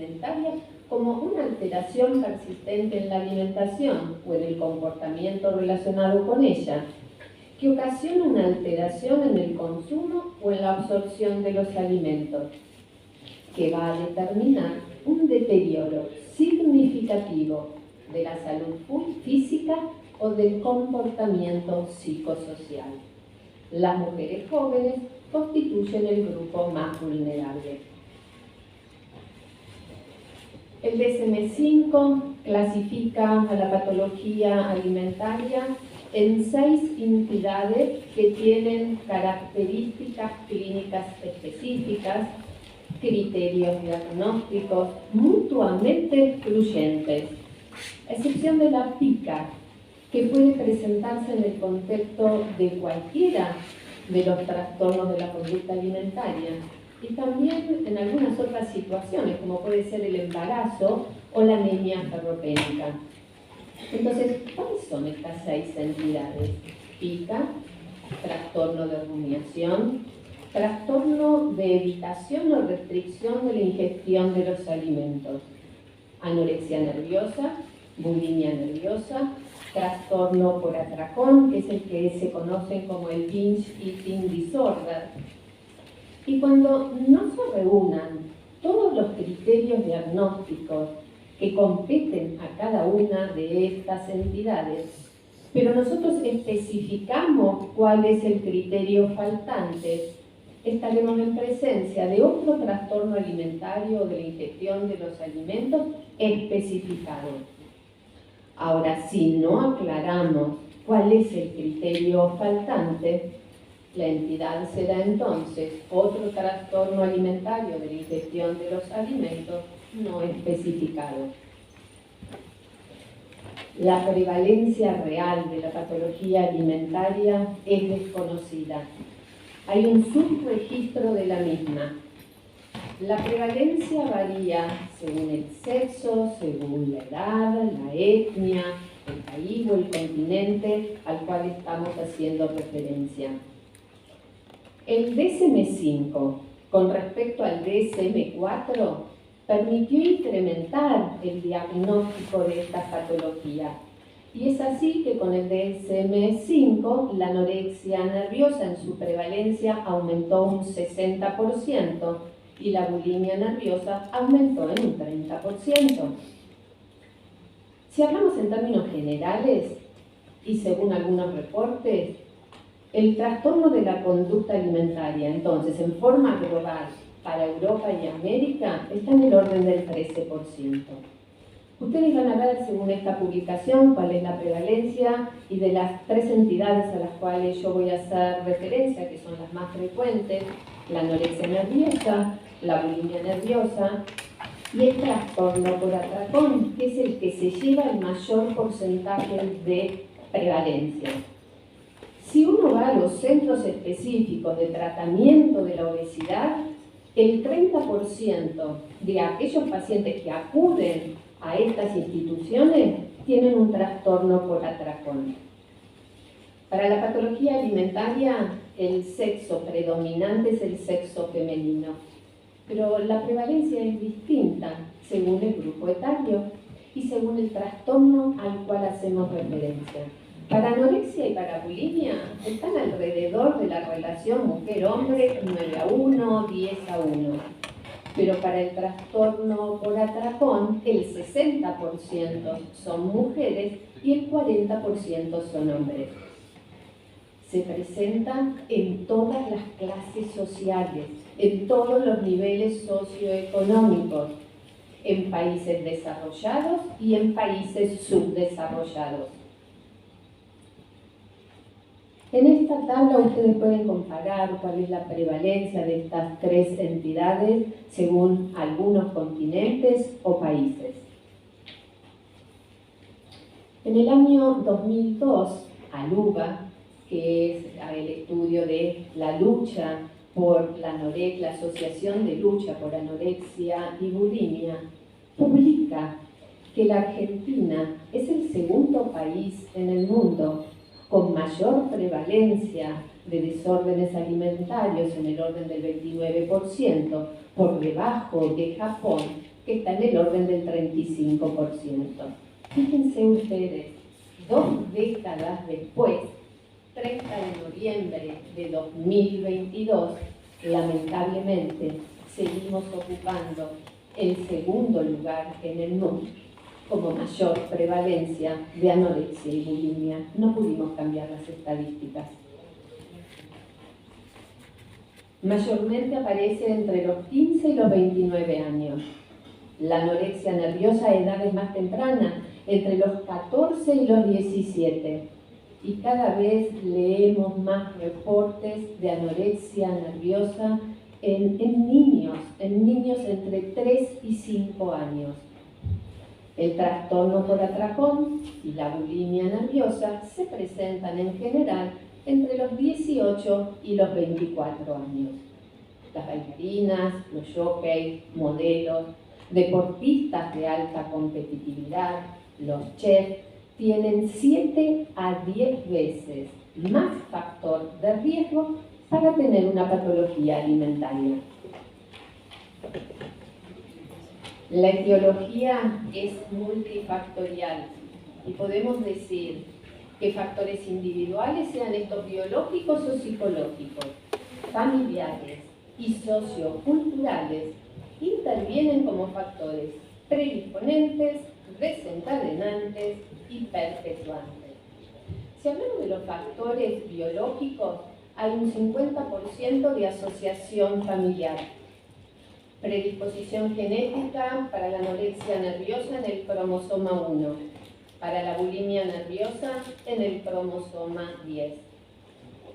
alimentaria como una alteración persistente en la alimentación o en el comportamiento relacionado con ella, que ocasiona una alteración en el consumo o en la absorción de los alimentos, que va a determinar un deterioro significativo de la salud física o del comportamiento psicosocial. Las mujeres jóvenes constituyen el grupo más vulnerable. El DSM-5 clasifica a la patología alimentaria en 6 entidades que tienen características clínicas específicas, criterios diagnósticos mutuamente excluyentes, a excepción de la PICA, que puede presentarse en el contexto de cualquiera de los trastornos de la conducta alimentaria y también en algunas otras situaciones, como puede ser el embarazo o la anemia ferropénica. Entonces, ¿cuáles son estas 6 entidades? PICA, trastorno de rumiación, trastorno de evitación o restricción de la ingestión de los alimentos, anorexia nerviosa, bulimia nerviosa, trastorno por atracón, que es el que se conoce como el binge eating disorder. Y cuando no se reúnan todos los criterios diagnósticos que competen a cada una de estas entidades, pero nosotros especificamos cuál es el criterio faltante, estaremos en presencia de otro trastorno alimentario o de la ingestión de los alimentos especificado. Ahora, si no aclaramos cuál es el criterio faltante, la entidad será entonces otro trastorno alimentario de la ingestión de los alimentos no especificado. La prevalencia real de la patología alimentaria es desconocida. Hay un subregistro de la misma. La prevalencia varía según el sexo, según la edad, la etnia, el país o el continente al cual estamos haciendo referencia. El DSM-5, con respecto al DSM-4, permitió incrementar el diagnóstico de esta patología. Y es así que con el DSM-5 la anorexia nerviosa en su prevalencia aumentó un 60% y la bulimia nerviosa aumentó en un 30%. Si hablamos en términos generales, y según algunos reportes, el trastorno de la conducta alimentaria, entonces, en forma global, para Europa y América, está en el orden del 13%. Ustedes van a ver, según esta publicación, cuál es la prevalencia y de las 3 entidades a las cuales yo voy a hacer referencia, que son las más frecuentes, la anorexia nerviosa, la bulimia nerviosa y el trastorno por atracón, que es el que se lleva el mayor porcentaje de prevalencia. Si uno va a los centros específicos de tratamiento de la obesidad, el 30% de aquellos pacientes que acuden a estas instituciones tienen un trastorno por atracón. Para la patología alimentaria, el sexo predominante es el sexo femenino, pero la prevalencia es distinta según el grupo etario y según el trastorno al cual hacemos referencia. Para anorexia y para bulimia están alrededor de la relación mujer-hombre 9:1, 10:1. Pero para el trastorno por atracón, el 60% son mujeres y el 40% son hombres. Se presentan en todas las clases sociales, en todos los niveles socioeconómicos, en países desarrollados y en países subdesarrollados. En esta tabla ustedes pueden comparar cuál es la prevalencia de estas 3 entidades según algunos continentes o países. En el año 2002, ALUBA, que es el estudio de la lucha por la anorexia, la Asociación de Lucha por Anorexia y Bulimia, publica que la Argentina es el segundo país en el mundo con mayor prevalencia de desórdenes alimentarios en el orden del 29%, por debajo de Japón, que está en el orden del 35%. Fíjense ustedes, 2 décadas después, 30 de noviembre de 2022, lamentablemente, seguimos ocupando el segundo lugar en el mundo como mayor prevalencia de anorexia y bulimia. No pudimos cambiar las estadísticas. Mayormente aparece entre los 15 y los 29 años. La anorexia nerviosa a edades más tempranas, entre los 14 y los 17. Y cada vez leemos más reportes de anorexia nerviosa en niños entre 3 y 5 años. El trastorno por atracón y la bulimia nerviosa se presentan en general entre los 18 y los 24 años. Las bailarinas, los jockeys, modelos, deportistas de alta competitividad, los chefs, tienen 7 a 10 veces más factor de riesgo para tener una patología alimentaria. La etiología es multifactorial y podemos decir que factores individuales, sean estos biológicos o psicológicos, familiares y socioculturales, intervienen como factores predisponentes, desencadenantes y perpetuantes. Si hablamos de los factores biológicos, hay un 50% de asociación familiar. Predisposición genética para la anorexia nerviosa en el cromosoma 1, para la bulimia nerviosa en el cromosoma 10.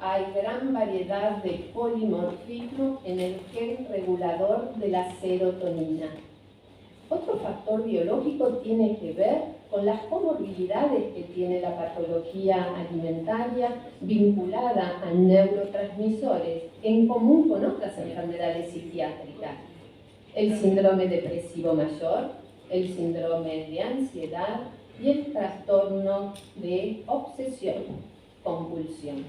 Hay gran variedad de polimorfismo en el gen regulador de la serotonina. Otro factor biológico tiene que ver con las comorbilidades que tiene la patología alimentaria vinculada a neurotransmisores, en común con otras enfermedades psiquiátricas. El síndrome depresivo mayor, el síndrome de ansiedad y el trastorno de obsesión, compulsión.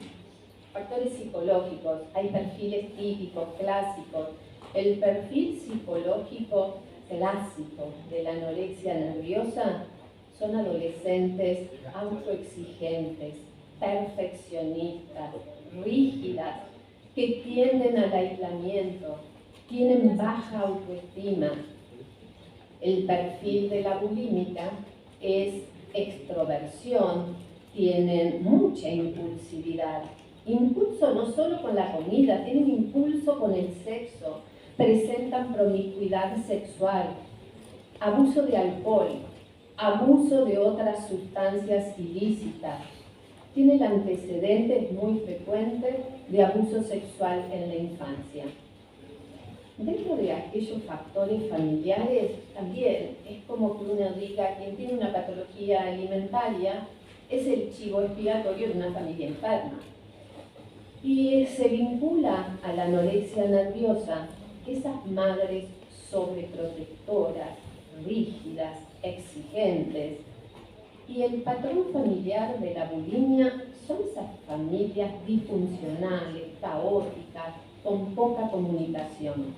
Factores psicológicos, hay perfiles típicos, clásicos. El perfil psicológico clásico de la anorexia nerviosa son adolescentes autoexigentes, perfeccionistas, rígidas, que tienden al aislamiento, tienen baja autoestima. El perfil de la bulímica es extroversión, tienen mucha impulsividad. Impulso no solo con la comida, tienen impulso con el sexo, presentan promiscuidad sexual, abuso de alcohol, abuso de otras sustancias ilícitas. Tienen antecedentes muy frecuentes de abuso sexual en la infancia. Dentro de aquellos factores familiares, también es como que uno diga, quien tiene una patología alimentaria es el chivo expiatorio de una familia enferma. Y se vincula a la anorexia nerviosa esas madres sobreprotectoras, rígidas, exigentes. Y el patrón familiar de la bulimia son esas familias disfuncionales, caóticas, con poca comunicación.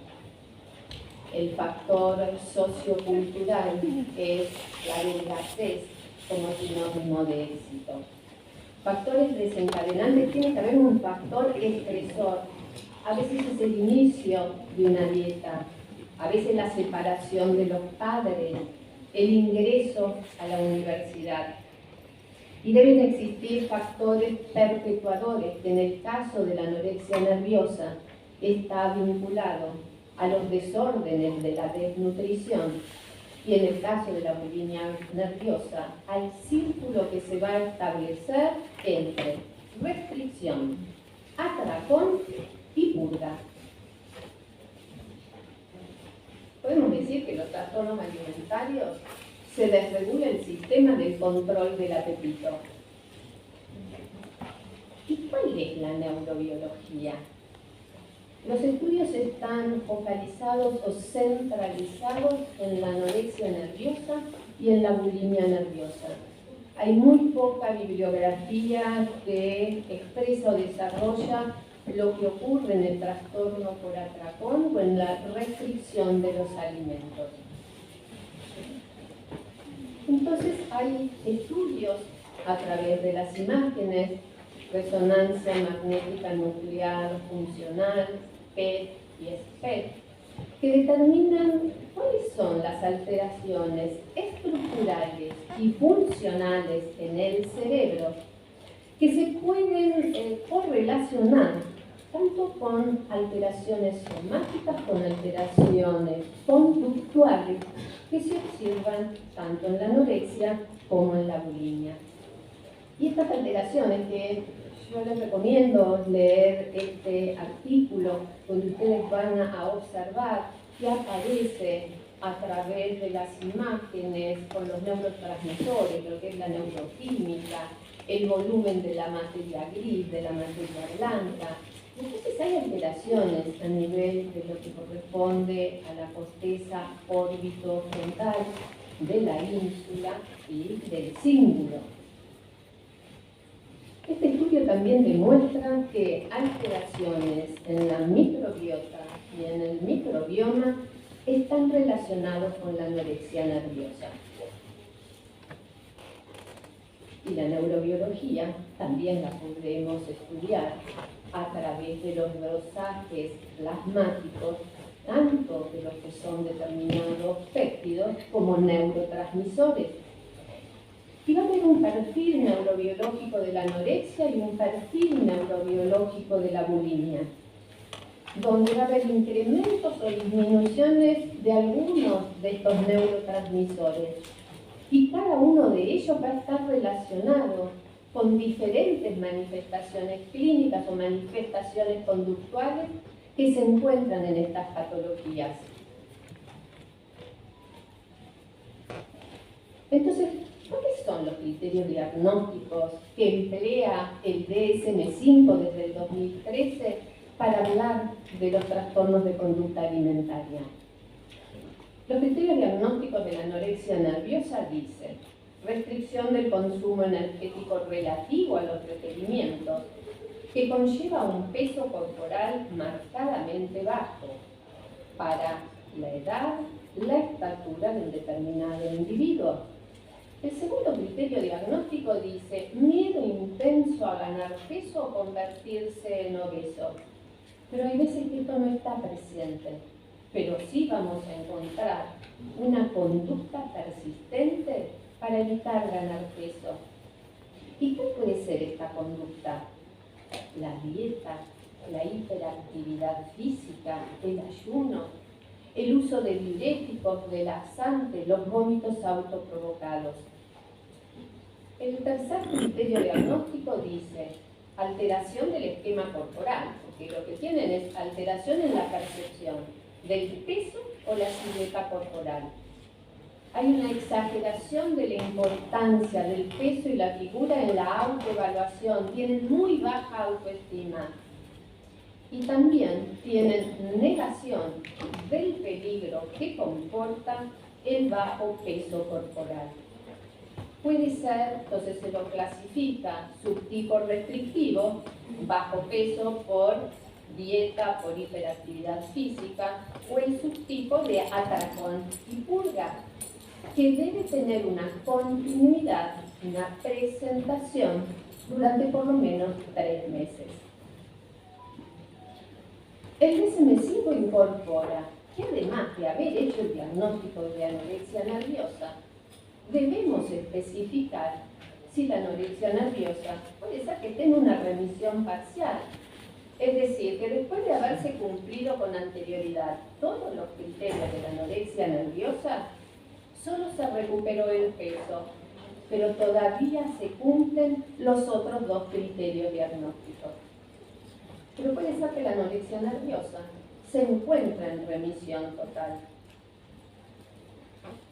El factor sociocultural es la delgadez como sinónimo de éxito. Factores desencadenantes, tiene que haber un factor estresor. A veces es el inicio de una dieta, a veces la separación de los padres, el ingreso a la universidad. Y deben existir factores perpetuadores, que en el caso de la anorexia nerviosa está vinculado a los desórdenes de la desnutrición y en el caso de la bulimia nerviosa al círculo que se va a establecer entre restricción, atracón y purga. Podemos decir que los trastornos alimentarios se desregula el sistema del control del apetito. ¿Y cuál es la neurobiología? Los estudios están focalizados o centralizados en la anorexia nerviosa y en la bulimia nerviosa. Hay muy poca bibliografía que expresa o desarrolla lo que ocurre en el trastorno por atracón o en la restricción de los alimentos. hay estudios a través de las imágenes, resonancia magnética nuclear funcional, PET y SPET, que determinan cuáles son las alteraciones estructurales y funcionales en el cerebro que se pueden correlacionar tanto con alteraciones somáticas, con alteraciones conductuales que se observan tanto en la anorexia como en la bulimia. Y estas alteraciones que yo les recomiendo leer este artículo donde ustedes van a observar que aparece a través de las imágenes con los neurotransmisores, lo que es la neuroquímica, el volumen de la materia gris, de la materia blanca. Entonces hay alteraciones a nivel de lo que corresponde a la corteza órbito-frontal, de la ínsula y del cíngulo. Este estudio también demuestra que alteraciones en la microbiota y en el microbioma están relacionados con la anorexia nerviosa. Y la neurobiología también la podremos estudiar a través de los dosajes plasmáticos, tanto de los que son determinados péptidos como neurotransmisores. Y va a haber un perfil neurobiológico de la anorexia y un perfil neurobiológico de la bulimia, donde va a haber incrementos o disminuciones de algunos de estos neurotransmisores. Y cada uno de ellos va a estar relacionado con diferentes manifestaciones clínicas o manifestaciones conductuales que se encuentran en estas patologías. Entonces, ¿cuáles son los criterios diagnósticos que emplea el DSM-5 desde el 2013 para hablar de los trastornos de conducta alimentaria? Los criterios diagnósticos de la anorexia nerviosa dicen restricción del consumo energético relativo a los requerimientos, que conlleva un peso corporal marcadamente bajo para la edad, la estatura de un determinado individuo. El segundo criterio diagnóstico dice miedo intenso a ganar peso o convertirse en obeso. Pero hay veces que esto no está presente. Pero sí vamos a encontrar una conducta persistente para evitar ganar peso. ¿Y qué puede ser esta conducta? La dieta, la hiperactividad física, el ayuno, el uso de diuréticos, de laxantes, los vómitos autoprovocados. El tercer criterio diagnóstico dice alteración del esquema corporal, porque lo que tienen es alteración en la percepción del peso o la silueta corporal. Hay una exageración de la importancia del peso y la figura en la autoevaluación, tienen muy baja autoestima y también tienen negación del peligro que comporta el bajo peso corporal. Puede ser, entonces se lo clasifica, subtipo restrictivo, bajo peso por dieta, por hiperactividad física, o el subtipo de atracón y purga, que debe tener una continuidad, una presentación durante por lo menos 3 meses. El DSM-5 incorpora que además de haber hecho el diagnóstico de anorexia nerviosa, debemos especificar si la anorexia nerviosa puede ser que tenga una remisión parcial. Es decir, que después de haberse cumplido con anterioridad todos los criterios de la anorexia nerviosa, solo se recuperó el peso, pero todavía se cumplen los otros 2 criterios diagnósticos. Pero puede ser que la anorexia nerviosa se encuentra en remisión total.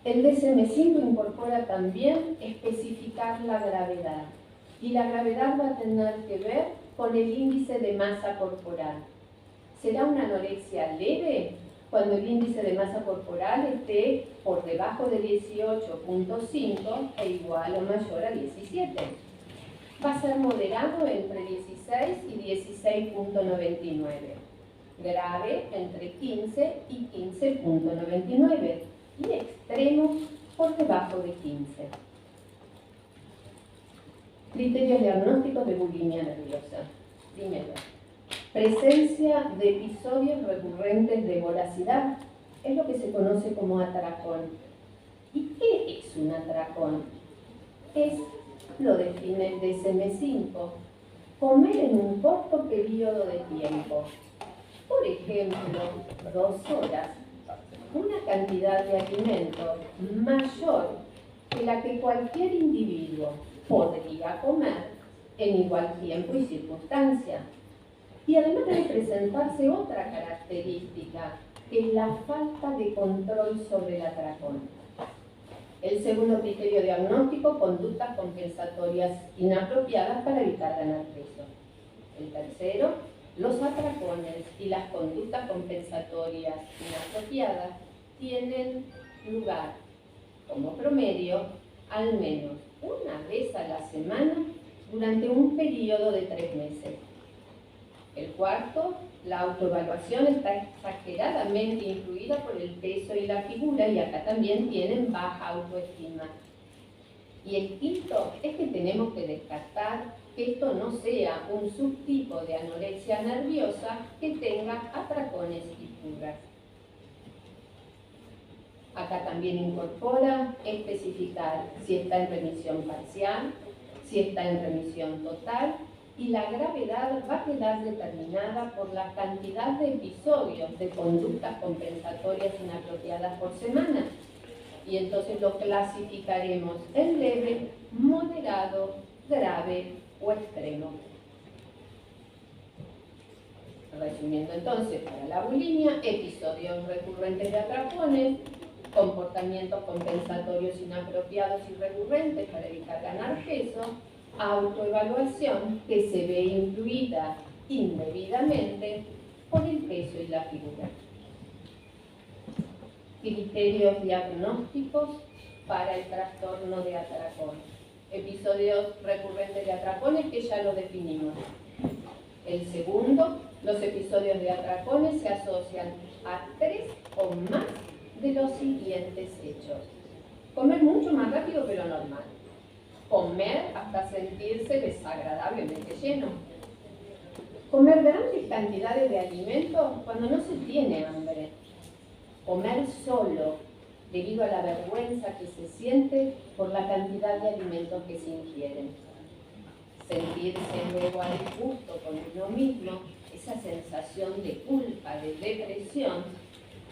El DSM-5 incorpora también especificar la gravedad, y la gravedad va a tener que ver con el índice de masa corporal. ¿Será una anorexia leve cuando el índice de masa corporal esté por debajo de 18.5 e igual o mayor a 17? Va a ser moderado entre 16 y 16.99, grave entre 15 y 15.99 y extremo por debajo de 15. Criterios diagnósticos de bulimia nerviosa. Primero, presencia de episodios recurrentes de voracidad. Es lo que se conoce como atracón. ¿Y qué es un atracón? Lo define el DSM-5. Comer en un corto periodo de tiempo. Por ejemplo, 2 horas. Una cantidad de alimento mayor que la que cualquier individuo podría comer en igual tiempo y circunstancia. Y además debe presentarse otra característica, que es la falta de control sobre el atracón. El segundo criterio diagnóstico, conductas compensatorias inapropiadas para evitar ganar peso. El tercero, los atracones y las conductas compensatorias inapropiadas tienen lugar como promedio al menos una vez a la semana durante un periodo de 3 meses. El cuarto, la autoevaluación está exageradamente influida por el peso y la figura, y acá también tienen baja autoestima. Y el quinto es que tenemos que descartar que esto no sea un subtipo de anorexia nerviosa que tenga atracones y fugas. Acá también incorpora especificar si está en remisión parcial, si está en remisión total, y la gravedad va a quedar determinada por la cantidad de episodios de conductas compensatorias inapropiadas por semana. Y entonces lo clasificaremos en leve, moderado, grave o extremo. Resumiendo entonces, para la bulimia, episodios recurrentes de atracones, comportamientos compensatorios inapropiados y recurrentes para evitar ganar peso, autoevaluación que se ve influida indebidamente por el peso y la figura. Criterios diagnósticos para el trastorno de atracón. Episodios recurrentes de atracones que ya lo definimos. El segundo, los episodios de atracones se asocian a 3 o más de los siguientes hechos. Comer mucho más rápido que lo normal. Comer hasta sentirse desagradablemente lleno. Comer grandes cantidades de alimentos cuando no se tiene hambre. Comer solo debido a la vergüenza que se siente por la cantidad de alimentos que se ingieren. Sentirse luego a disgusto con uno mismo, esa sensación de culpa, de depresión,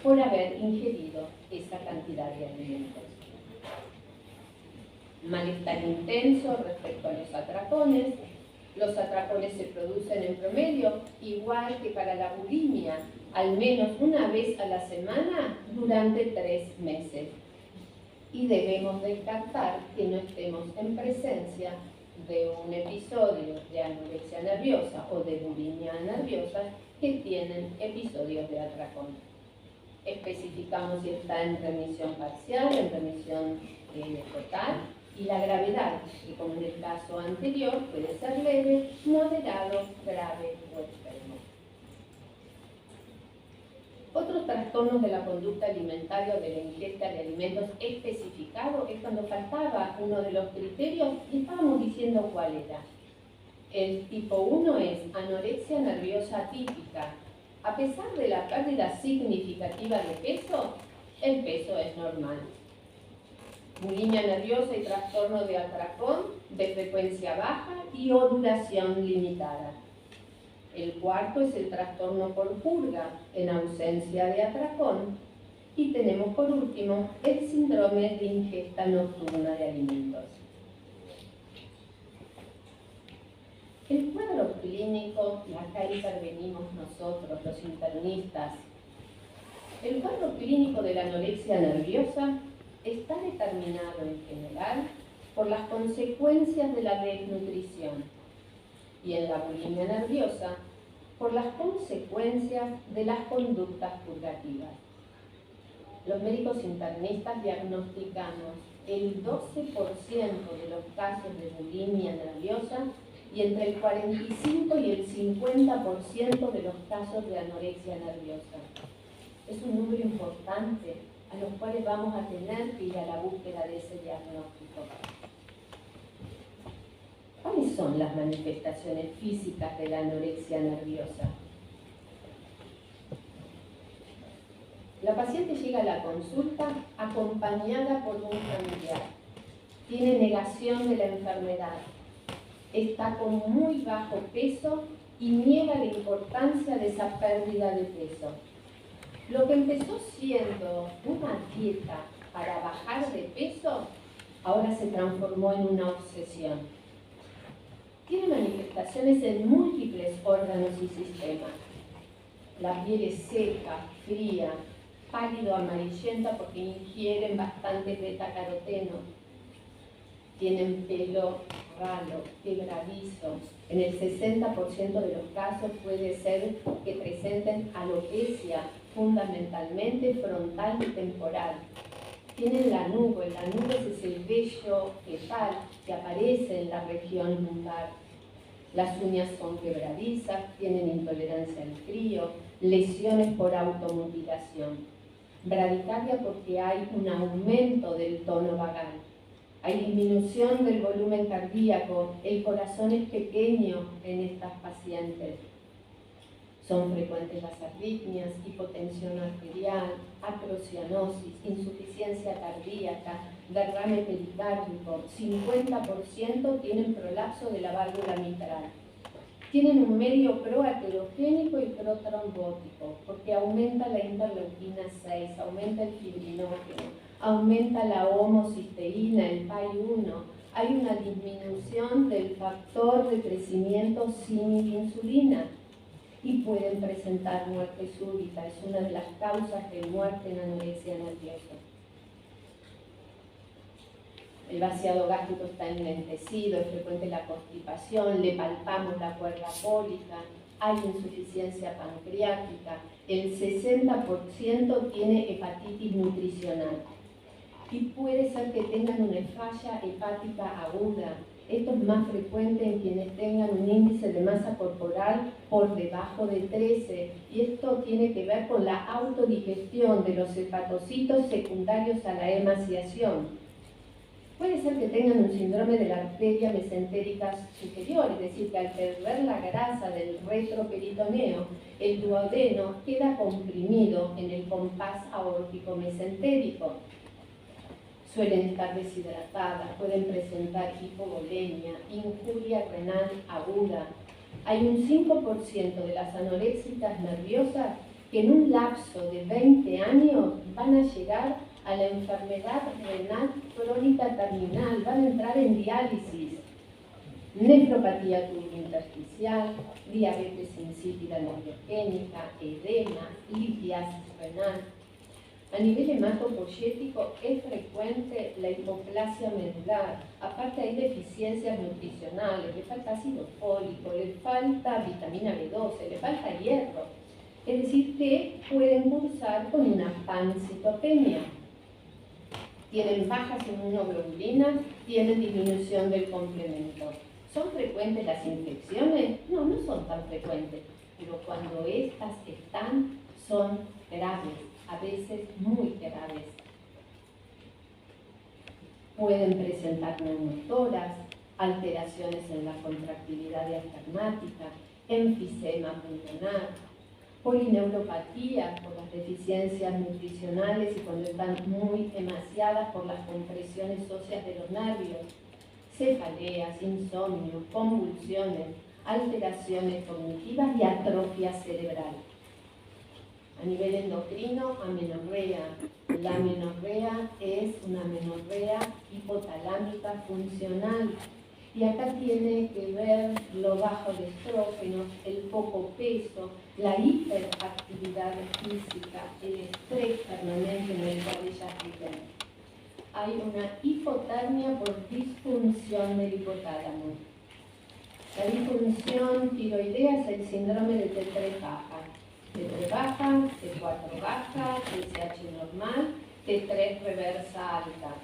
por haber ingerido esa cantidad de alimentos. Malestar intenso respecto a los atracones. Los atracones se producen en promedio, igual que para la bulimia, al menos una vez a la semana durante 3 meses. Y debemos descartar que no estemos en presencia de un episodio de anorexia nerviosa o de bulimia nerviosa que tienen episodios de atracón. Especificamos si está en remisión parcial, en remisión total, y la gravedad, que como en el caso anterior puede ser leve, moderado, grave o extremo. Otros trastornos de la conducta alimentaria o de la ingesta de alimentos especificados es cuando faltaba uno de los criterios y estábamos diciendo cuál era. El tipo 1 es anorexia nerviosa atípica. A pesar de la pérdida significativa de peso, el peso es normal. Bulimia nerviosa y trastorno de atracón de frecuencia baja y o duración limitada. El cuarto es el trastorno por purga en ausencia de atracón. Y tenemos por último el síndrome de ingesta nocturna de alimentos. El cuadro clínico, y acá intervenimos nosotros, los internistas. El cuadro clínico de la anorexia nerviosa está determinado en general por las consecuencias de la desnutrición y en la bulimia nerviosa por las consecuencias de las conductas purgativas. Los médicos internistas diagnosticamos el 12% de los casos de bulimia nerviosa y entre el 45 y el 50% de los casos de anorexia nerviosa. Es un número importante a los cuales vamos a tener que ir a la búsqueda de ese diagnóstico. ¿Cuál son las manifestaciones físicas de la anorexia nerviosa? La paciente llega a la consulta acompañada por un familiar. Tiene negación de la enfermedad. Está con muy bajo peso y niega la importancia de esa pérdida de peso. Lo que empezó siendo una dieta para bajar de peso, ahora se transformó en una obsesión. Tiene manifestaciones en múltiples órganos y sistemas. La piel es seca, fría, pálido amarillenta porque ingieren bastante beta-caroteno. Tienen pelo ralo, quebradizo. En el 60% de los casos puede ser que presenten alopecia, fundamentalmente frontal y temporal. Tienen lanugo. El lanugo es el vello fetal que aparece en la región lumbar. Las uñas son quebradizas, tienen intolerancia al frío, lesiones por automutilación. Bradicardia porque hay un aumento del tono vagal. Hay disminución del volumen cardíaco, el corazón es pequeño en estas pacientes. Son frecuentes las arritmias, hipotensión arterial, acrocianosis, insuficiencia cardíaca, derrame pericárdico. 50% tienen prolapso de la válvula mitral. Tienen un medio proaterogénico y protrombótico, porque aumenta la interleuquina 6, aumenta el fibrinógeno, aumenta la homocisteína, el PAI-1. Hay una disminución del factor de crecimiento sin insulina y pueden presentar muerte súbita. Es una de las causas de muerte en anorexia nerviosa. El vaciado gástrico está enlentecido, es frecuente la constipación, le palpamos la cuerda pólica, hay insuficiencia pancreática, el 60% tiene hepatitis nutricional y puede ser que tengan una falla hepática aguda. Esto es más frecuente en quienes tengan un índice de masa corporal por debajo de 13 y esto tiene que ver con la autodigestión de los hepatocitos secundarios a la emaciación. Puede ser que tengan un síndrome de la arteria mesentérica superior, es decir, que al perder la grasa del retroperitoneo, el duodeno queda comprimido en el compás aórtico mesentérico. Suelen estar deshidratadas, pueden presentar hipovolemia, injuria renal aguda. Hay un 5% de las anoréxicas nerviosas que en un lapso de 20 años van a llegar a la enfermedad renal crónica terminal, van a entrar en diálisis, nefropatía tubulointersticial, diabetes insípida neurogénica, edema, litiasis renal. A nivel hematopoyético es frecuente la hipoplasia medular, aparte hay deficiencias nutricionales, le falta ácido fólico, le falta vitamina B12, le falta hierro, es decir que pueden cursar con una pancitopenia. Tienen bajas inmunoglobulinas, tienen disminución del complemento. ¿Son frecuentes las infecciones? No, no son tan frecuentes, pero cuando estas están, son graves, a veces muy graves. Pueden presentar neumotoras, alteraciones en la contractilidad diafragmática, enfisema pulmonar, polineuropatía por las deficiencias nutricionales y cuando están muy emaciadas por las compresiones óseas de los nervios, cefaleas, insomnio, convulsiones, alteraciones cognitivas y atrofia cerebral. A nivel endocrino, amenorrea. La amenorrea es una amenorrea hipotalámica funcional. Y acá tiene que ver lo bajo de estrógenos, el poco peso, la hiperactividad física, el estrés permanente en el cual ellas viven. Hay una hipotermia por disfunción del hipotálamo. La disfunción tiroidea es el síndrome de T3 baja. T3 baja, T4 baja, TSH normal, T3 reversa alta.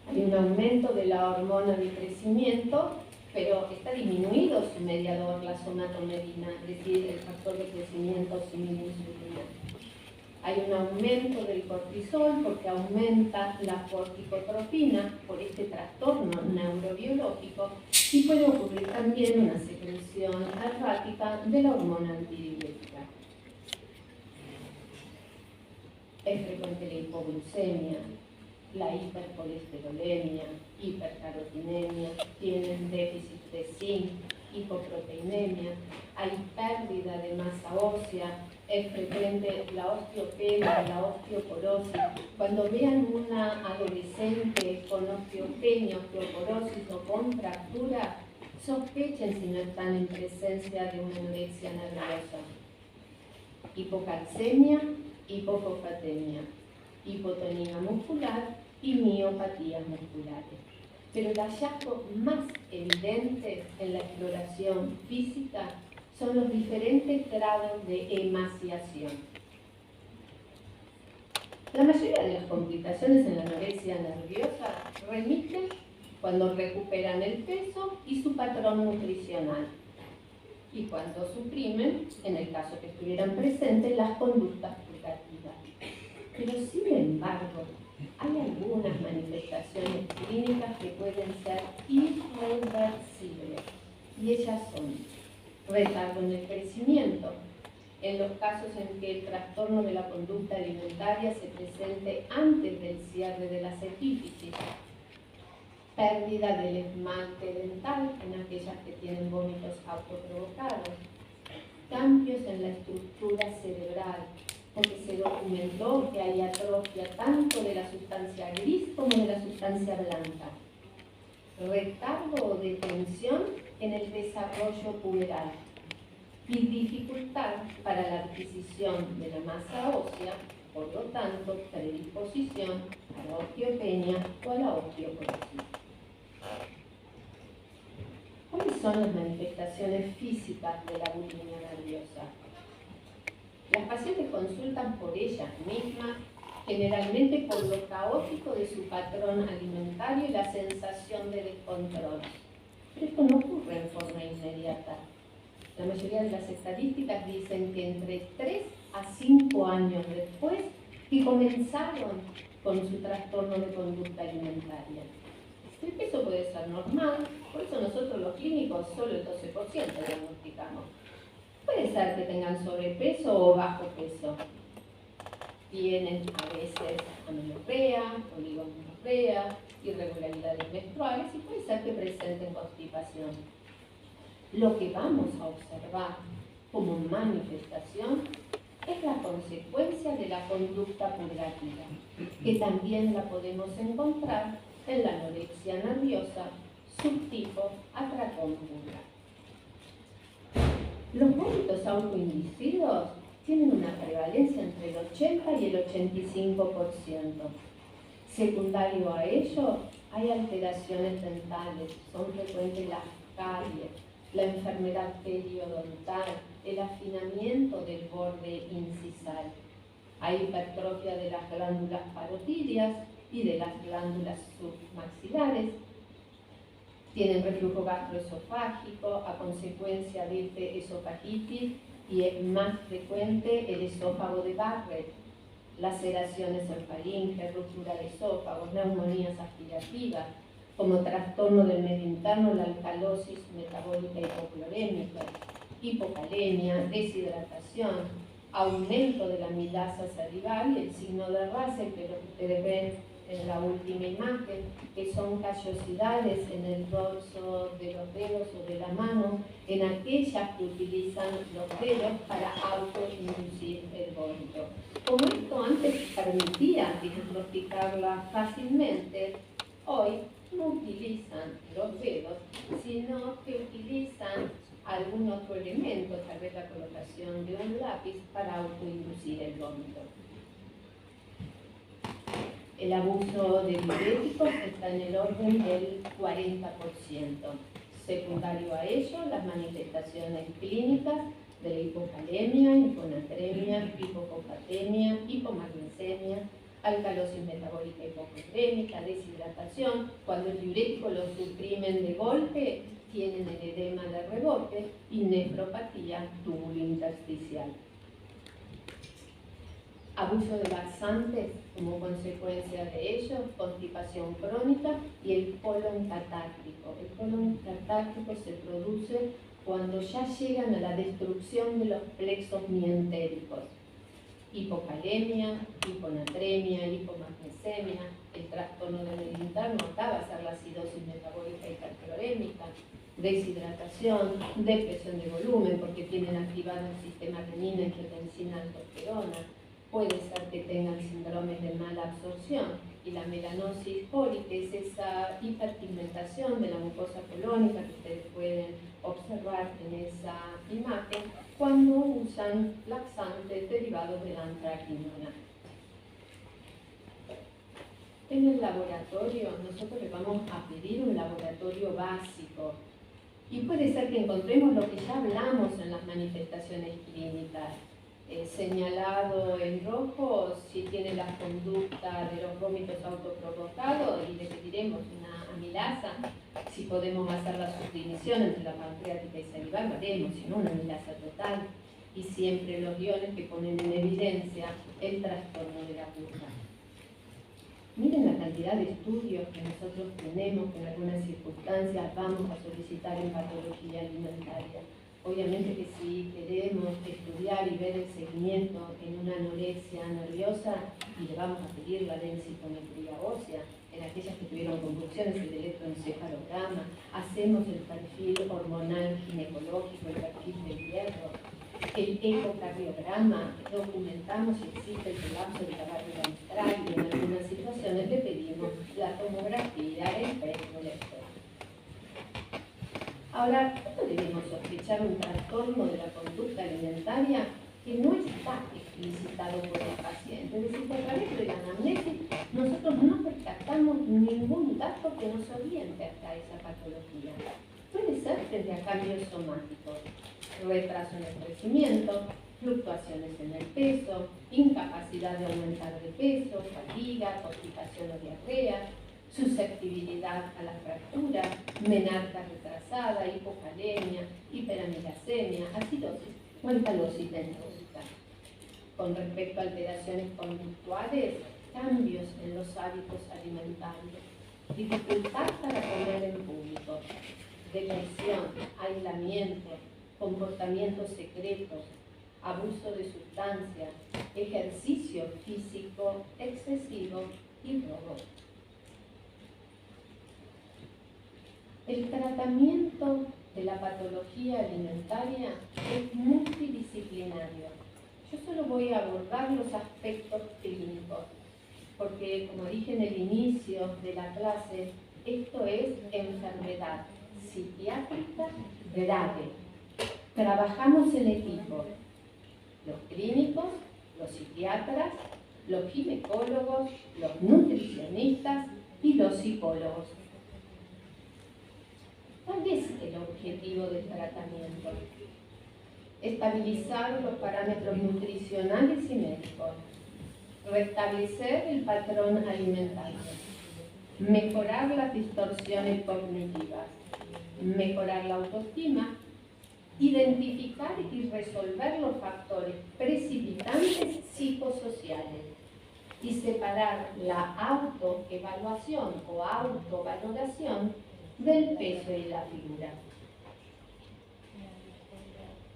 Hay un aumento de la hormona de crecimiento, pero está disminuido su mediador, la somatomedina, es decir, el factor de crecimiento sin insulina. Hay un aumento del cortisol porque aumenta la corticotropina por este trastorno neurobiológico y puede ocurrir también una secreción errática de la hormona antidiurética. Es frecuente la hipoglucemia, la hipercolesterolemia, hipercarotinemia, tienen déficit de zinc, hipoproteinemia, hay pérdida de masa ósea, es frecuente la osteopenia, la osteoporosis. Cuando vean una adolescente con osteopenia, osteoporosis o con fractura, sospechen si no están en presencia de una anorexia nerviosa. Hipocalcemia, hipofosfatemia, hipotonía muscular y miopatías musculares. Pero el hallazgo más evidente en la exploración física son los diferentes grados de emaciación. La mayoría de las complicaciones en la anorexia nerviosa remiten cuando recuperan el peso y su patrón nutricional, y cuando suprimen, en el caso que estuvieran presentes, las conductas privativas. Pero sin embargo, hay algunas manifestaciones clínicas que pueden ser irreversibles, y ellas son retardo en el crecimiento, en los casos en que el trastorno de la conducta alimentaria se presente antes del cierre de las epífisis, pérdida del esmalte dental en aquellas que tienen vómitos autoprovocados, cambios en la estructura cerebral, porque se documentó que hay atrofia tanto de la sustancia gris como de la sustancia blanca, retardo o detención en el desarrollo puberal y dificultad para la adquisición de la masa ósea, por lo tanto, predisposición a la osteopenia o a la osteoporosis. ¿Cuáles son las manifestaciones físicas de la bulimia nerviosa? Las pacientes consultan por ellas mismas, generalmente por lo caótico de su patrón alimentario y la sensación de descontrol. Pero esto no ocurre en forma inmediata. La mayoría de las estadísticas dicen que entre 3 a 5 años después que comenzaron con su trastorno de conducta alimentaria. El peso puede ser normal, por eso nosotros los clínicos solo el 12% diagnosticamos. Puede ser que tengan sobrepeso o bajo peso. Tienen a veces amenorrea, oligomenorrea, irregularidades menstruales y puede ser que presenten constipación. Lo que vamos a observar como manifestación es la consecuencia de la conducta purgativa, que también la podemos encontrar en la anorexia nerviosa subtipo atracón purga. Los vómitos autoinducidos tienen una prevalencia entre el 80 y el 85%. Secundario a ello, hay alteraciones dentales, son frecuentes las caries, la enfermedad periodontal, el afinamiento del borde incisal. Hay hipertrofia de las glándulas parotidias y de las glándulas submaxilares. Tienen reflujo gastroesofágico a consecuencia de este esofagitis y es más frecuente el esófago de Barrett, laceraciones en faringe, ruptura de esófagos, neumonías aspirativas, como trastorno del medio interno, la alcalosis metabólica hipoclorémica, hipocalemia, deshidratación, aumento de la amilasa salival y el signo de Russell, que lo que ustedes ven en la última imagen, que son callosidades en el dorso de los dedos o de la mano, en aquellas que utilizan los dedos para autoinducir el vómito. Como esto antes permitía diagnosticarla fácilmente, hoy no utilizan los dedos, sino que utilizan algún otro elemento, tal vez la colocación de un lápiz para autoinducir el vómito. El abuso de diuréticos está en el orden del 40%. Secundario a ello, las manifestaciones clínicas de la hipocalemia, hiponatremia, hipofosfatemia, hipomagnesemia, alcalosis metabólica hipocloremica, deshidratación. Cuando el diurético lo suprimen de golpe, tienen el edema de rebote y nefropatía túbulo intersticial. abuso de laxantes como consecuencia de ello, constipación crónica y el colon catártico. El colon catártico se produce cuando ya llegan a la destrucción de los plexos mientéricos. Hipocalemia, hiponatremia, hipomagnesemia, el trastorno del interno acaba de ser la acidosis metabólica hiperclorémica, deshidratación, depresión de volumen porque tienen activado el sistema renina, angiotensina, aldosterona. Puede ser que tengan síndromes de mala absorción y la melanosis cólica es esa hiperpigmentación de la mucosa colónica que ustedes pueden observar en esa imagen cuando usan laxantes derivados de la antraquinona. En el laboratorio nosotros les vamos a pedir un laboratorio básico y puede ser que encontremos lo que ya hablamos en las manifestaciones clínicas. Señalado en rojo si tiene la conducta de los vómitos autoprovocados y le pediremos una amilasa. Si podemos hacer la subdivisión entre la pancreática y salival, haremos, si no una amilasa total. Y siempre los guiones que ponen en evidencia el trastorno de la punta. Miren la cantidad de estudios que nosotros tenemos, que en algunas circunstancias vamos a solicitar en patología alimentaria. Obviamente que si queremos estudiar y ver el seguimiento en una anorexia nerviosa y le vamos a pedir la densitometría ósea, en aquellas que tuvieron convulsiones, el electroencefalograma, hacemos el perfil hormonal ginecológico, el perfil del hierro, el ecocardiograma, documentamos si existe el colapso de la válvula mitral y en algunas situaciones le pedimos la tomografía, el PET o el electro. Ahora, ¿cómo debemos sospechar un trastorno de la conducta alimentaria que no está explicitado por el paciente? Es decir, que a través de la anamnesis nosotros no rescatamos ningún dato que nos oriente hasta esa patología. Puede ser frente a cambios somáticos, retraso en el crecimiento, fluctuaciones en el peso, incapacidad de aumentar de peso, fatiga, constipación o diarrea, susceptibilidad a las fracturas, menarca retrasada, hipocalemia, hiperamilasemia, acidosis o encefalosis dendrótica. Con respecto a alteraciones conductuales, cambios en los hábitos alimentarios, dificultad para comer en público, depresión, aislamiento, comportamientos secretos, abuso de sustancias, ejercicio físico excesivo y robo. El tratamiento de la patología alimentaria es multidisciplinario. Yo solo voy a abordar los aspectos clínicos, porque como dije en el inicio de la clase, esto es enfermedad psiquiátrica grave. Trabajamos en equipo, los clínicos, los psiquiatras, los ginecólogos, los nutricionistas y los psicólogos. ¿Cuál es el objetivo del tratamiento? Estabilizar los parámetros nutricionales y médicos, restablecer el patrón alimentario, mejorar las distorsiones cognitivas, mejorar la autoestima, identificar y resolver los factores precipitantes psicosociales y separar la autoevaluación o autovaloración del peso y la figura.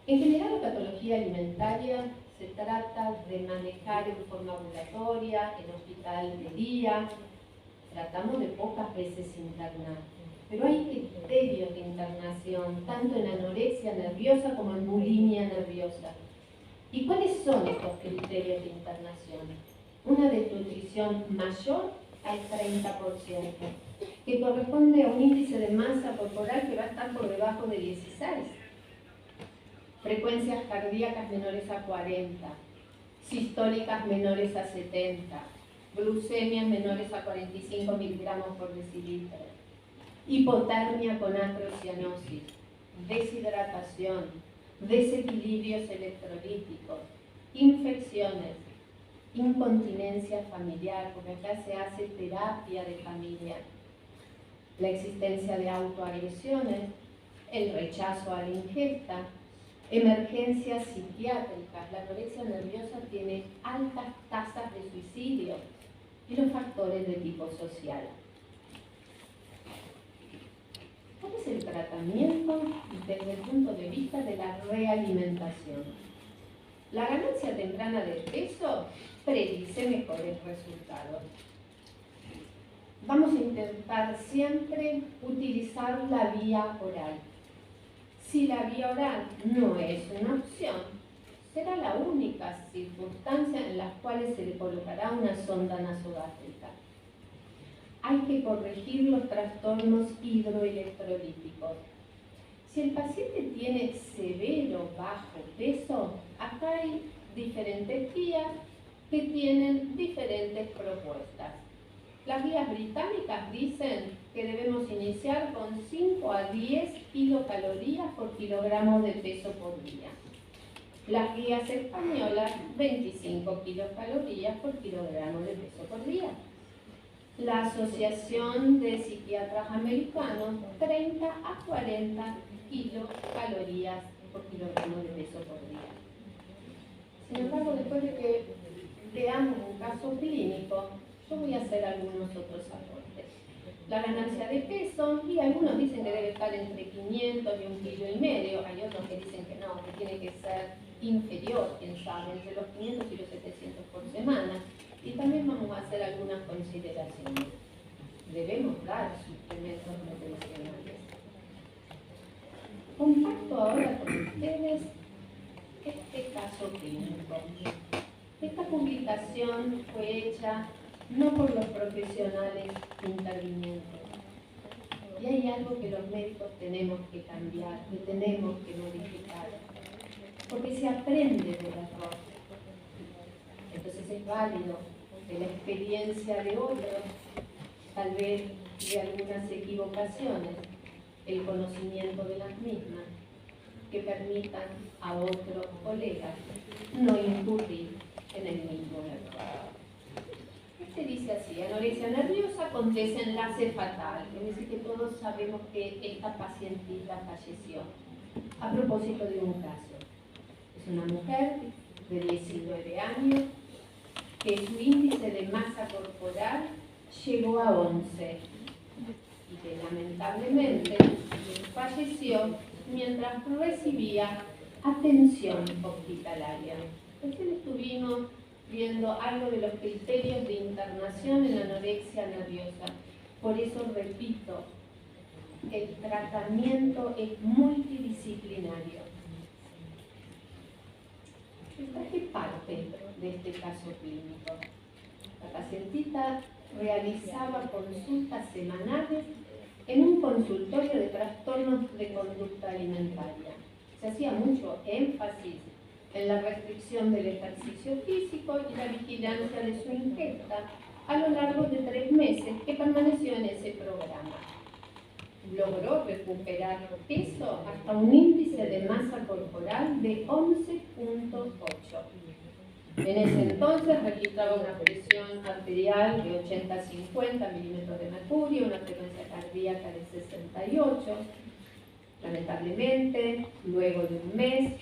En general, la patología alimentaria se trata de manejar en forma ambulatoria, en hospital de día. Tratamos de pocas veces internar, pero hay criterios de internación, tanto en anorexia nerviosa como en bulimia nerviosa. ¿Y cuáles son estos criterios de internación? Una desnutrición mayor al 30%, que corresponde a un índice de masa corporal que va a estar por debajo de 16. Frecuencias cardíacas menores a 40, sistólicas menores a 70, glucemias menores a 45 miligramos por decilitro, hipotermia con atrocianosis, deshidratación, desequilibrios electrolíticos, infecciones, incontinencia familiar, porque acá se hace terapia de familia, la existencia de autoagresiones, el rechazo a la ingesta, emergencias psiquiátricas. La anorexia nerviosa tiene altas tasas de suicidio y los factores de tipo social. ¿Cuál es el tratamiento desde el punto de vista de la realimentación? La ganancia temprana de peso predice mejores resultados. Vamos a intentar siempre utilizar la vía oral. Si la vía oral no es una opción, será la única circunstancia en las cuales se le colocará una sonda nasogástrica. Hay que corregir los trastornos hidroelectrolíticos. Si el paciente tiene severo bajo peso, acá hay diferentes guías que tienen diferentes propuestas. Las guías británicas dicen que debemos iniciar con 5 a 10 kilocalorías por kilogramo de peso por día. Las guías españolas, 25 kilocalorías por kilogramo de peso por día. La Asociación de Psiquiatras Americanos, 30 a 40 kilocalorías por kilogramo de peso por día. Sin embargo, después de que veamos un caso clínico, yo voy a hacer algunos otros aportes. La ganancia de peso, y algunos dicen que debe estar entre 500 y 1,5 kg, hay otros que dicen que no, que tiene que ser inferior, quién sabe, entre los 500 y los 700 por semana. Y también vamos a hacer algunas consideraciones. Debemos dar suplementos nutricionales. Comparto ahora con ustedes este caso clínico. Esta publicación fue hecha no por los profesionales intervinientes. Y hay algo que los médicos tenemos que cambiar, que tenemos que modificar, porque se aprende del error. Entonces es válido de la experiencia de otros, tal vez de algunas equivocaciones, el conocimiento de las mismas, que permitan a otros colegas no incurrir en el mismo error. Este dice así: anorexia nerviosa con desenlace fatal. Es decir, que todos sabemos que esta pacientita falleció. A propósito de un caso. Es una mujer de 19 años que su índice de masa corporal llegó a 11 y que lamentablemente falleció mientras recibía atención hospitalaria. Recién estuvimos viendo algo de los criterios de internación en la anorexia nerviosa. Por eso repito, el tratamiento es multidisciplinario. ¿Qué parte de este caso clínico? La pacientita realizaba consultas semanales en un consultorio de trastornos de conducta alimentaria. Se hacía mucho énfasis en la restricción del ejercicio físico y la vigilancia de su ingesta a lo largo de 3 meses que permaneció en ese programa. Logró recuperar peso hasta un índice de masa corporal de 11,8. En ese entonces registraba una presión arterial de 80-50 milímetros de mercurio, una frecuencia cardíaca de 68. Lamentablemente, luego de un mes,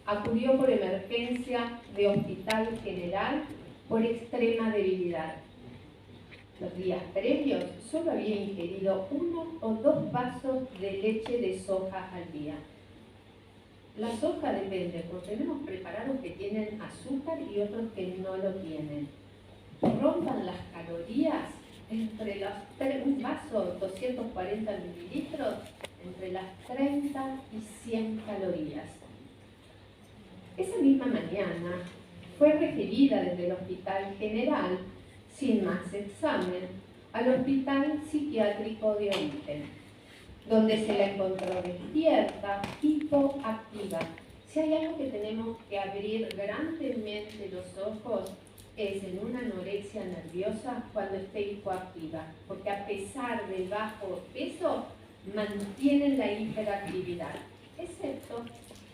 acudió por emergencia de Hospital General por extrema debilidad. Los días previos solo había ingerido 1 o 2 vasos de leche de soja al día. La soja depende, porque tenemos preparados que tienen azúcar y otros que no lo tienen. Rondan las calorías entre un vaso 240 mililitros, entre las 30 y 100 calorías. Esa misma mañana fue referida desde el Hospital General, sin más examen, al Hospital Psiquiátrico de Origen, donde se la encontró despierta, hipoactiva. Si hay algo que tenemos que abrir grandemente los ojos, es en una anorexia nerviosa cuando esté hipoactiva, porque a pesar del bajo peso, mantienen la hiperactividad, excepto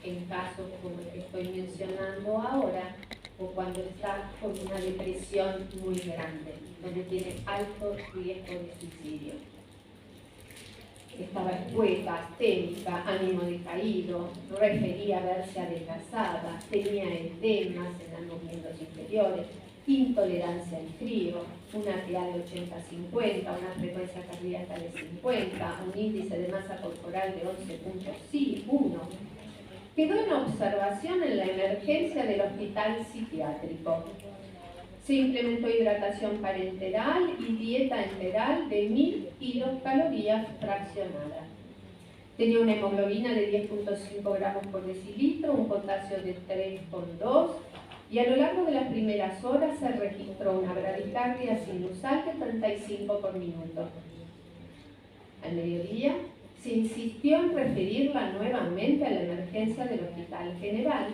en casos como el que estoy mencionando ahora, o cuando está con una depresión muy grande, donde tiene alto riesgo de suicidio. Estaba escueta, astérica, ánimo decaído, refería verse adelgazada, tenía edemas en ambos miembros inferiores, intolerancia al frío, una PA de 80-50, una frecuencia cardíaca de 50, un índice de masa corporal de 11.1. Quedó en observación en la emergencia del hospital psiquiátrico. Se implementó hidratación parenteral y dieta enteral de 1000 kilocalorías fraccionadas. Tenía una hemoglobina de 10.5 gramos por decilitro, un potasio de 3,2 y a lo largo de las primeras horas se registró una bradicardia sinusal de 35 por minuto. Al mediodía se insistió en referirla nuevamente a la emergencia del Hospital General,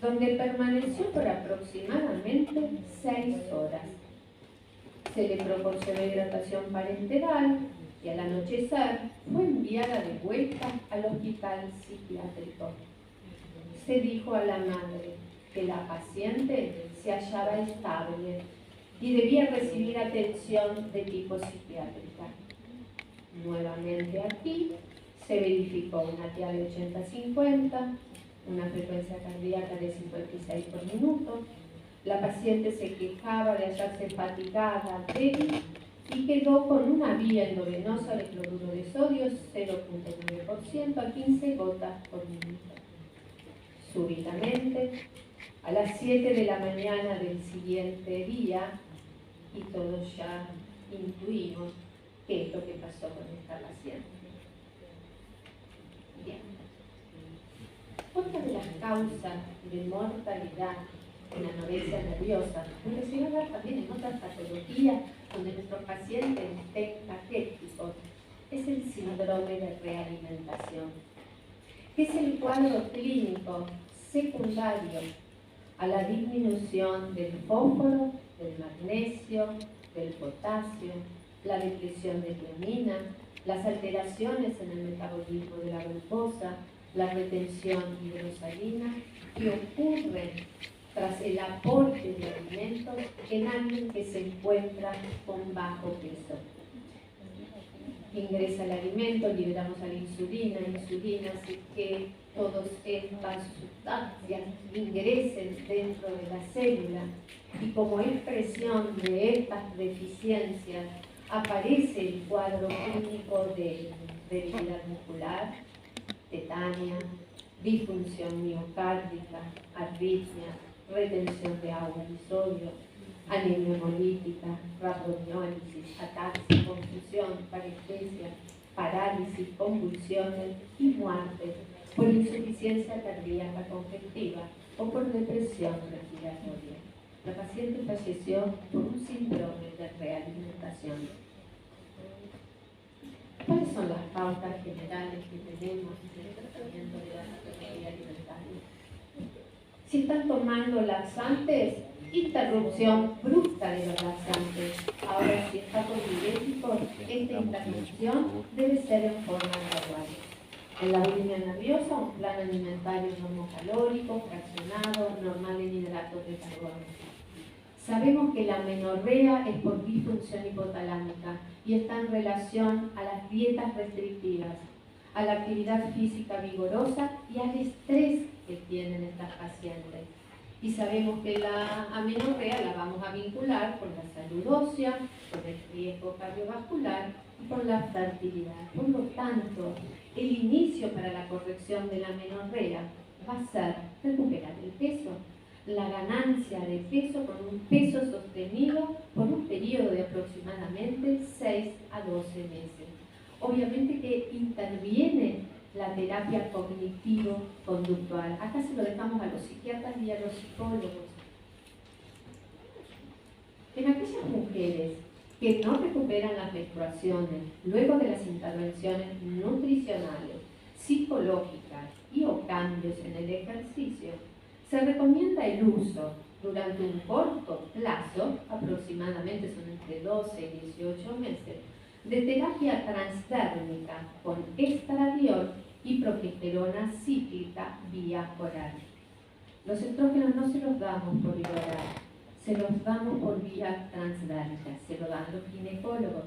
donde permaneció por aproximadamente 6 horas. Se le proporcionó hidratación parenteral y al anochecer fue enviada de vuelta al hospital psiquiátrico. Se dijo a la madre que la paciente se hallaba estable y debía recibir atención de tipo psiquiátrica. Nuevamente aquí se verificó una TIA de 80-50, una frecuencia cardíaca de 56 por minuto. La paciente se quejaba de hallarse fatigada, débil y quedó con una vía endovenosa de cloruro de sodio 0.9% a 15 gotas por minuto. Súbitamente, a las 7 de la mañana del siguiente día, y todos ya intuimos qué es lo que pasó con esta paciente. Bien. Otra de las causas de mortalidad en la anorexia nerviosa, porque se va a dar también en otras patologías donde nuestros pacientes estén caquéticos, es el síndrome de realimentación, que es el cuadro clínico secundario a la disminución del fósforo, del magnesio, del potasio, la depresión de tiamina, las alteraciones en el metabolismo de la glucosa, la retención hidrosalina, que ocurre tras el aporte de alimentos en alguien que se encuentra con bajo peso. Ingresa el alimento, liberamos a la insulina hace que todas estas sustancias ingresen dentro de la célula y como expresión de estas deficiencias aparece el cuadro clínico de debilidad muscular, tetania, disfunción miocárdica, arritmia, retención de agua y sodio, anemia hemolítica, rhabdomiólisis, ataxia, confusión, parestesia, parálisis, convulsiones y muerte por insuficiencia cardíaca congestiva o por depresión respiratoria. La paciente falleció por un síndrome de realimentación. ¿Cuáles son las pautas generales que tenemos en el tratamiento de la patología alimentaria? Si están tomando laxantes, interrupción brusca de los laxantes. Ahora, si está con diuréticos, esta interrupción debe ser en forma gradual. En la bulimia nerviosa, un plan alimentario normocalórico, fraccionado, normal en hidratos de carbono. Sabemos que la amenorrea es por disfunción hipotalámica y está en relación a las dietas restrictivas, a la actividad física vigorosa y al estrés que tienen estas pacientes. Y sabemos que la amenorrea la vamos a vincular con la salud ósea, con el riesgo cardiovascular y con la fertilidad. Por lo tanto, el inicio para la corrección de la amenorrea va a ser recuperar el peso, la ganancia de peso con un peso sostenido por un periodo de aproximadamente 6 a 12 meses. Obviamente que interviene la terapia cognitivo-conductual. Acá se lo dejamos a los psiquiatras y a los psicólogos. En aquellas mujeres que no recuperan las menstruaciones luego de las intervenciones nutricionales, psicológicas y o cambios en el ejercicio, se recomienda el uso durante un corto plazo, aproximadamente son entre 12 y 18 meses, de terapia transdérmica con estradiol y progesterona cíclica vía oral. Los estrógenos no se los damos por vía oral, se los damos por vía transdérmica, se lo dan los ginecólogos,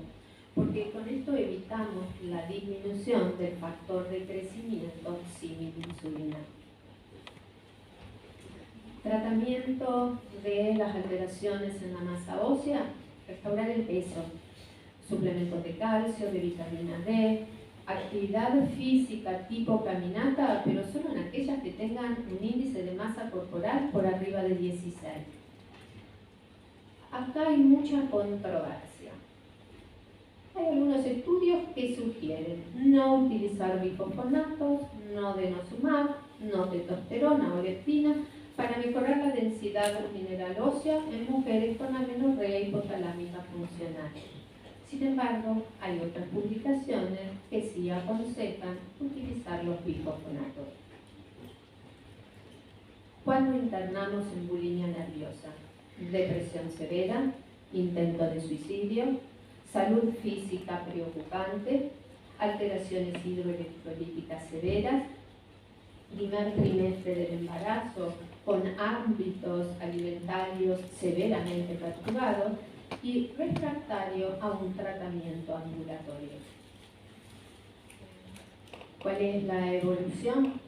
porque con esto evitamos necesitamos la disminución del factor de crecimiento símil insulina. Tratamiento de las alteraciones en la masa ósea, restaurar el peso, suplementos de calcio, de vitamina D, actividad física tipo caminata, pero solo en aquellas que tengan un índice de masa corporal por arriba de 16. Acá hay mucha controversia. Hay algunos estudios que sugieren no utilizar bifosfonatos, no denosumab, no testosterona o leptina para mejorar la densidad mineral ósea en mujeres con amenorrea hipotalámica funcional. Sin embargo, hay otras publicaciones que sí aconsejan utilizar los bifosfonatos. Cuando internamos en bulimia nerviosa, depresión severa, intento de suicidio, salud física preocupante, alteraciones hidroelectrolíticas severas, primer trimestre del embarazo con hábitos alimentarios severamente perturbados y refractario a un tratamiento ambulatorio. ¿Cuál es la evolución?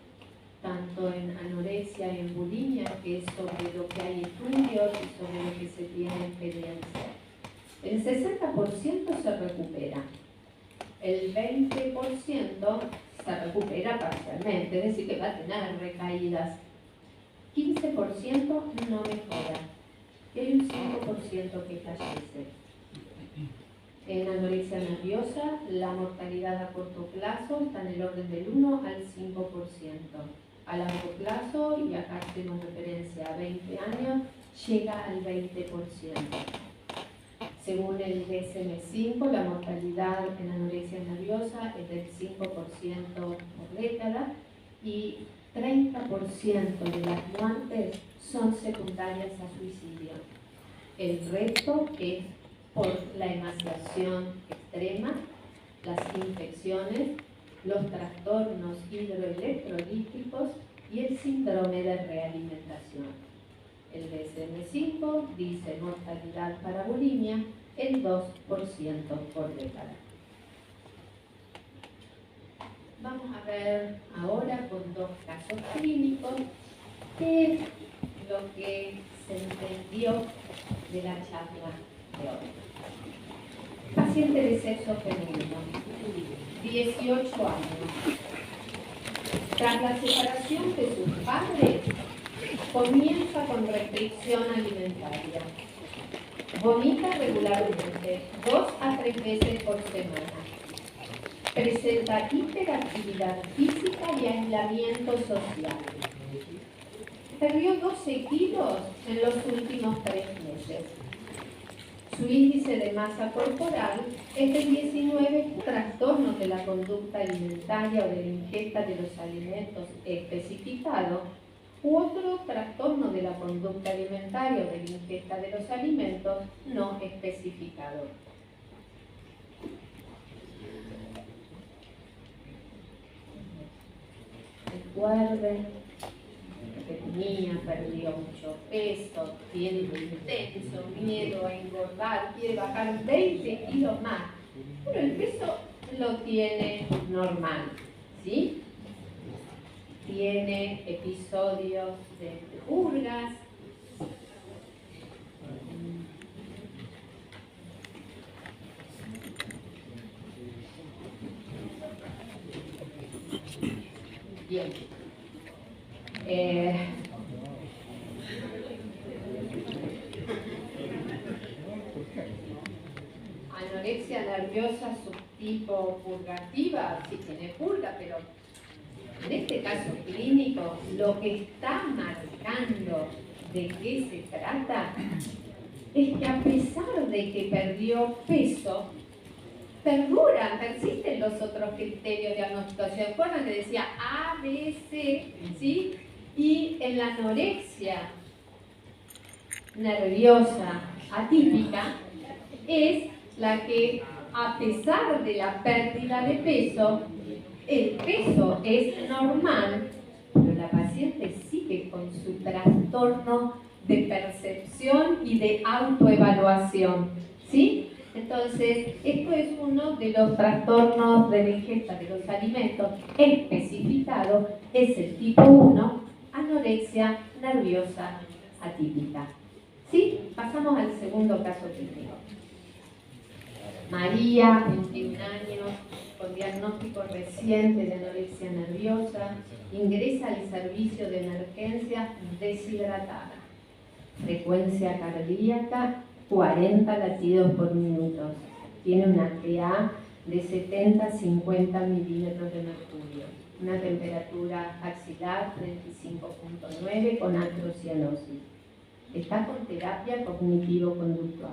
Tanto en anorexia y en bulimia, que es sobre lo que hay estudios y sobre lo que se tiene experiencia. El 60% se recupera, el 20% se recupera parcialmente, es decir, que va a tener recaídas, 15% no mejora y hay un 5% que fallece. En anorexia nerviosa, la mortalidad a corto plazo está en el orden del 1 al 5%. A largo plazo, y acá hacemos referencia a 20 años, llega al 20%. Según el DSM-5, la mortalidad en anorexia nerviosa es del 5% por década y 30% de las muertes son secundarias a suicidio. El resto es por la emaciación extrema, las infecciones, los trastornos hidroelectrolíticos y el síndrome de realimentación. El DSM-5 dice mortalidad para bulimia el 2% por década. Vamos a ver ahora con dos casos clínicos qué es lo que se entendió de la charla de hoy. Paciente de sexo femenino, 18 años. Tras la separación de sus padres, comienza con restricción alimentaria. Vomita regularmente, 2 a 3 veces por semana. Presenta hiperactividad física y aislamiento social. Perdió 12 kilos en los últimos 3 meses. Su índice de masa corporal es de 19. Trastornos de la conducta alimentaria o de la ingesta de los alimentos especificados u otro trastorno de la conducta alimentaria o de la ingesta de los alimentos no especificado. Recuerden que tenía, perdió mucho peso, tiene un intenso miedo a engordar, quiere bajar 20 kilos más, pero el peso lo tiene normal, ¿sí? Tiene episodios de purgas, bien. Anorexia nerviosa subtipo purgativa, sí tiene purga, pero en este caso clínico lo que está marcando de qué se trata es que a pesar de que perdió peso, persisten los otros criterios diagnósticos. ¿Se acuerdan que decía A, B, C? ¿Sí? Y en la anorexia nerviosa atípica es la que, a pesar de la pérdida de peso, el peso es normal, pero la paciente sigue con su trastorno de percepción y de autoevaluación, ¿sí? Entonces, esto es uno de los trastornos de la ingesta de los alimentos especificado, es el tipo 1, anorexia nerviosa atípica. ¿Sí? Pasamos al segundo caso clínico. María, 21 años, con diagnóstico reciente de anorexia nerviosa, ingresa al servicio de emergencia deshidratada. Frecuencia cardíaca 40 latidos por minuto. Tiene una PA de 70-50 milímetros de mercurio. Una temperatura axilar 35.9 con antrocianosis. Está con terapia cognitivo-conductual.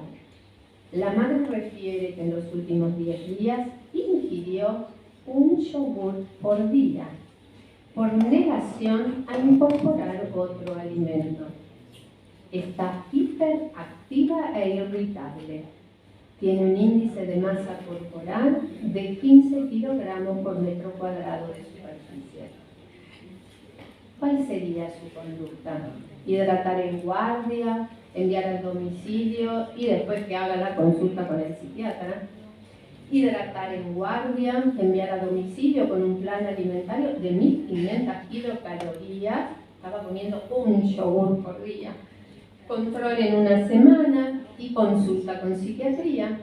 La madre refiere que en los últimos 10 días ingirió un yogur por día, por negación a incorporar otro alimento. Está hiperactiva e irritable. Tiene un índice de masa corporal de 15 kilogramos por metro cuadrado de superficie. ¿Cuál sería su conducta? Hidratar en guardia, enviar al domicilio y después que haga la consulta con el psiquiatra. Hidratar en guardia, enviar a domicilio con un plan alimentario de 1500 kilocalorías. Estaba comiendo un yogur por día. Control en una semana y consulta con psiquiatría.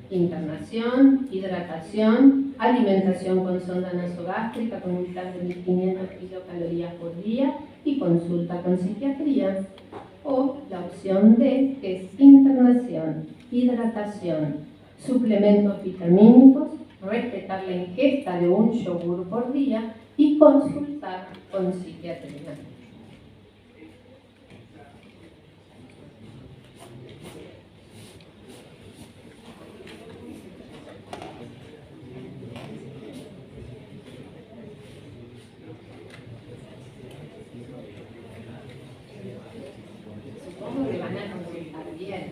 Internación, hidratación, alimentación con sonda nasogástrica con un plan de 1500 kilocalorías por día y consulta con psiquiatría. O la opción D, que es internación, hidratación, suplementos vitamínicos, respetar la ingesta de un yogur por día y consultar con psiquiatría. Supongo que van a consultar bien.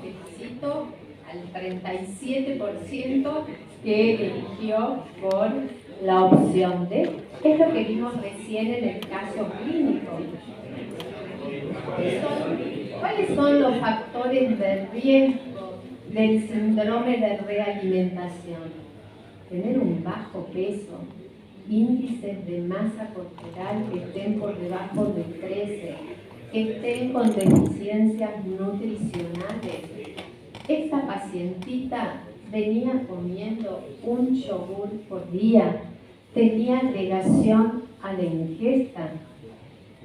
Felicito al 37% que eligió por la opción D. Es lo que vimos recién en el caso clínico. ¿Cuáles son los factores de riesgo del síndrome de realimentación? Tener un bajo peso, índices de masa corporal que estén por debajo de 13, que estén con deficiencias nutricionales. Esta pacientita venía comiendo un yogur por día, tenía negación a la ingesta.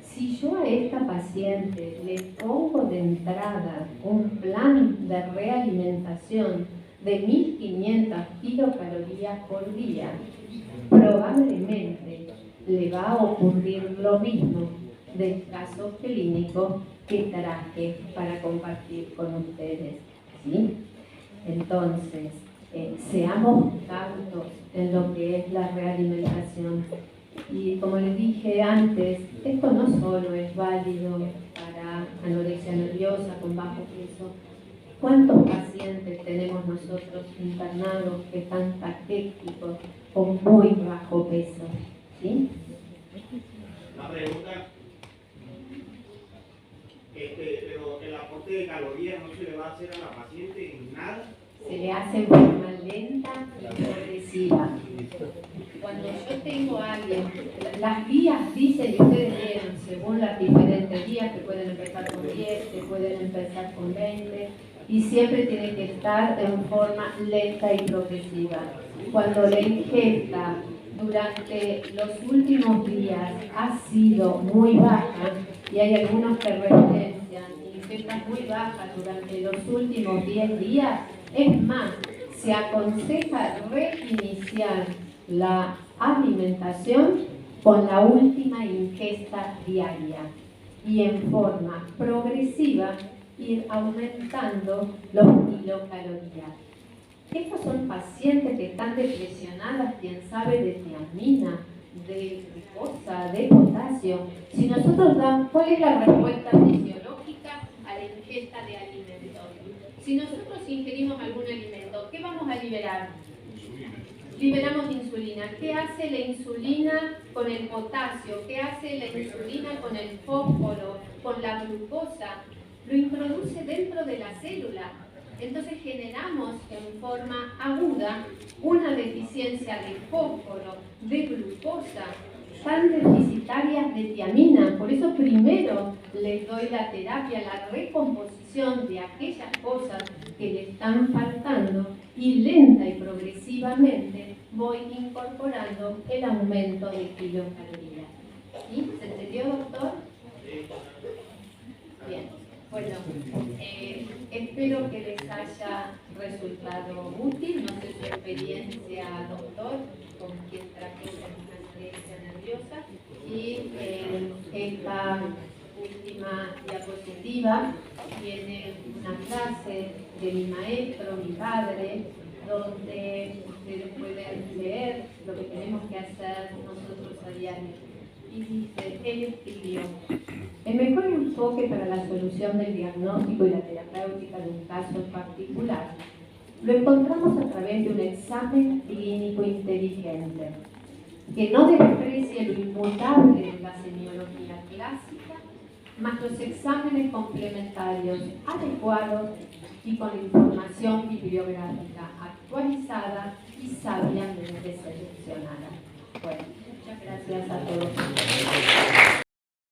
Si yo a esta paciente le pongo de entrada un plan de realimentación de 1500 kilocalorías por día, probablemente le va a ocurrir lo mismo del caso clínico que traje para compartir con ustedes. ¿Sí? Entonces, seamos cautos en lo que es la realimentación. Y como les dije antes, esto no solo es válido para anorexia nerviosa con bajo peso. ¿Cuántos pacientes tenemos nosotros internados que están caquéticos con muy bajo peso? ¿Sí? Una pregunta, pero el aporte de calorías no se le va a hacer a la paciente en nada. Se le hace en forma lenta y progresiva. Cuando yo tengo a alguien, las guías dicen, y ustedes vieron, según las diferentes guías, que pueden empezar con 10, que pueden empezar con 20, y siempre tiene que estar en forma lenta y progresiva. Cuando la ingesta durante los últimos días ha sido muy baja, y hay algunos que referencian ingestas muy bajas durante los últimos 10 días, es más, se aconseja reiniciar la alimentación con la última ingesta diaria y en forma progresiva ir aumentando los kilocalorías. Estos son pacientes que están depresionadas, quién sabe, de tiamina, de glucosa, de potasio. Si nosotros damos, ¿cuál es la respuesta fisiológica a la ingesta de alimentos? Si nosotros ingerimos algún alimento, ¿qué vamos a liberar? Liberamos insulina. ¿Qué hace la insulina con el potasio? ¿Qué hace la insulina con el fósforo, con la glucosa? Lo introduce dentro de la célula. Entonces generamos en forma aguda una deficiencia de fósforo, de glucosa, tan deficitarias de tiamina. Por eso primero les doy la terapia, la recomposición de aquellas cosas que le están faltando y lenta y progresivamente voy incorporando el aumento de kilocalorías. ¿Sí? ¿Se entendió, doctor? Bien. Bueno, espero que les haya resultado útil. No sé su experiencia, doctor, con quien traté una experiencia nerviosa. Y esta última diapositiva tiene una frase de mi maestro, mi padre, donde ustedes pueden leer lo que tenemos que hacer nosotros a diario. Y dice, él escribió: el mejor enfoque para la solución del diagnóstico y la terapéutica de un caso particular lo encontramos a través de un examen clínico inteligente, que no desprecie lo inmutable de la semiología clásica, más los exámenes complementarios adecuados y con información bibliográfica actualizada y sabiamente seleccionada. Bueno, muchas gracias a todos.